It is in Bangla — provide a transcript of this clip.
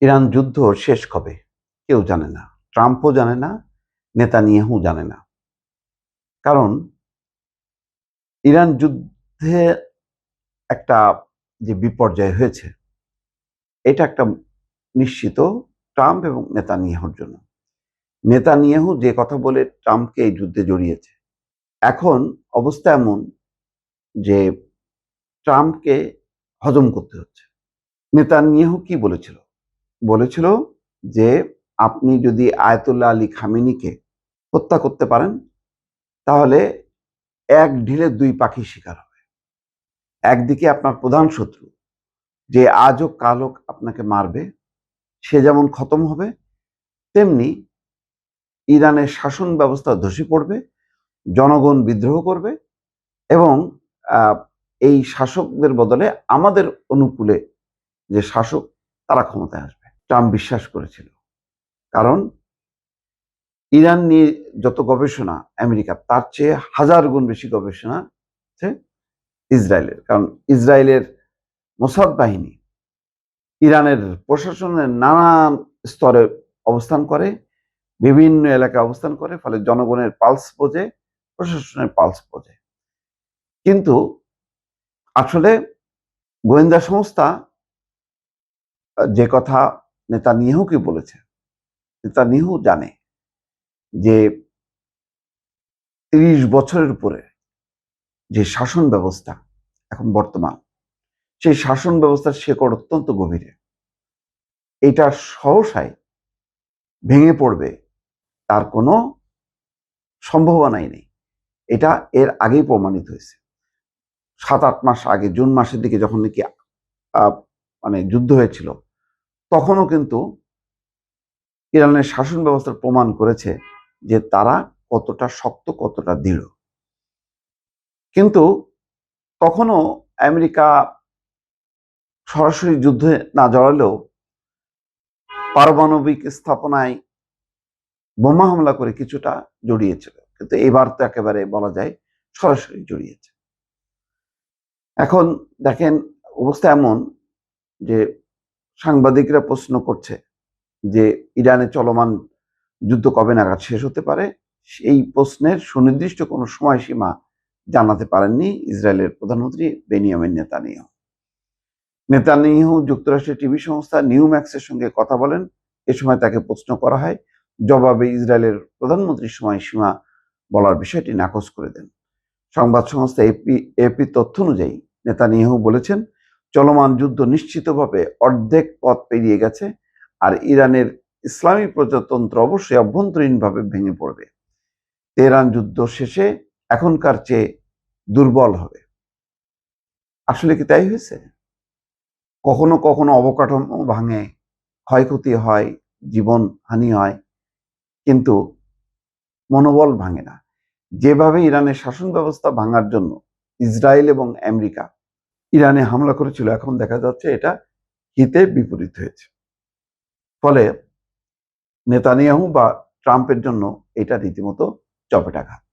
ইরান যুদ্ধ শেষ কবে? কেউ জানে না। ট্রাম্পও জানে না, নেতানিয়াহু জানে না। কারণ ইরান যুদ্ধে একটা যে বিপর্যয় হয়েছে, এটা একটা নিশ্চিত ট্রাম্প এবং নেতানিয়াহুর জন্য। নেতানিয়াহু যে কথা বলে ট্রাম্পকে এই যুদ্ধে জড়িয়েছে। এখন অবস্থা এমন যে ট্রাম্পকে হজম করতে হচ্ছে। নেতানিয়াহু কি বলেছিল? বলেছিল যে আপনি যদি আয়াতুল্লাহ আলী খামেনিকে হত্যা করতে পারেন তাহলে এক ঢিলে দুই পাখি শিকার হবে। একদিকে আপনার প্রধান শত্রু যে আজ হোক কাল হোক আপনাকে মারবে, সে যেমন খতম হবে, তেমনি ইরানের শাসন ব্যবস্থা ধসে পড়বে, জনগণ বিদ্রোহ করবে এবং আহ, এই শাসকদের বদলে আমাদের অনুকূলে যে শাসক তারা ক্ষমতায় আসবে। ট্রাম্প বিশ্বাস করেছিল। কারণ ইরান নিয়ে যত গবেষণা আমেরিকা, তার চেয়ে হাজার গুণ বেশি গবেষণা হচ্ছে ইসরায়েলের। কারণ ইসরায়েলের মোসাদ বাহিনী ইরানের প্রশাসনের নানান স্তরে অবস্থান করে, বিভিন্ন এলাকায় অবস্থান করে, ফলে জনগণের পালস বোঝে, প্রশাসনের পালস বোঝে। কিন্তু আসলে গোয়েন্দা সংস্থা যে কথা নেতানিয়াহুকে বলেছে, নেতানিয়াহু জানে যে ৩০ বছরের উপরে যে শাসন ব্যবস্থা এখন বর্তমান, সেই শাসন ব্যবস্থার শেকড় অত্যন্ত গভীরে। এটা সহসায় ভেঙে পড়বে তার কোনো সম্ভাবনাই নেই। এটা এর আগেই প্রমাণিত হয়েছে। ৭-৮ মাস আগে জুন মাসের দিকে যখন নাকি মানে যুদ্ধ হয়েছিল, তখনও কিন্তু ইরানের শাসন ব্যবস্থার প্রমাণ করেছে যে তারা কতটা শক্ত, কতটা দৃঢ়। কিন্তু তখনও আমেরিকা সরাসরি যুদ্ধে না জড়ালেও পারমাণবিক স্থাপনায় বোমা হামলা করে কিছুটা জড়িয়েছিল। কিন্তু এবার তো একেবারে বলা যায় সরাসরি জড়িয়েছে। এখন দেখেন, অবস্থা এমন যে সাংবাদিকরা প্রশ্ন করছে যে ইরানে চলমান যুদ্ধ কবে নাগাদ শেষ হতে পারে। সেই প্রশ্নের সুনির্দিষ্ট কোনো সময়সীমা জানাতে পারেননি ইসরায়েলের প্রধানমন্ত্রী বেনিয়ামিন নেতানিয়াহু। নেতানিয়াহু যুক্তরাষ্ট্রের টিভি সংস্থা নিউম্যাক্সের সঙ্গে কথা বলেন। এ সময় তাকে প্রশ্ন করা হয়। জবাবে ইসরায়েলের প্রধানমন্ত্রী সময়সীমা বলার বিষয়টি নাকচ করে দেন। সংবাদ সংস্থা এপি তথ্য অনুযায়ী নেতানিয়াহু বলেছেন, চলমান যুদ্ধ নিশ্চিতভাবে অর্ধেক পথ পেরিয়ে গেছে, আর ইরানের ইসলামী প্রজাতন্ত্র অবশ্যই অভ্যন্তরীণভাবে ভেঙে পড়বে। তেহরান যুদ্ধ শেষে এখনকার চেয়ে দুর্বল হবে। আসলে কি তাই হয়েছে? কখনো কখনো অবকাঠামো ভাঙে, ক্ষয়ক্ষতি হয়, জীবন হানি হয়, কিন্তু মনোবল ভাঙে না। যেভাবে ইরানের শাসন ব্যবস্থা ভাঙার জন্য ইসরায়েল এবং আমেরিকা ইরানে হামলা করেছিল, এখন দেখা যাচ্ছে এটা হিতে বিপরীত হয়েছে। ফলে নেতানিয়াহু বা ট্রাম্পের জন্য এটা রীতিমতো চপেটাঘাত।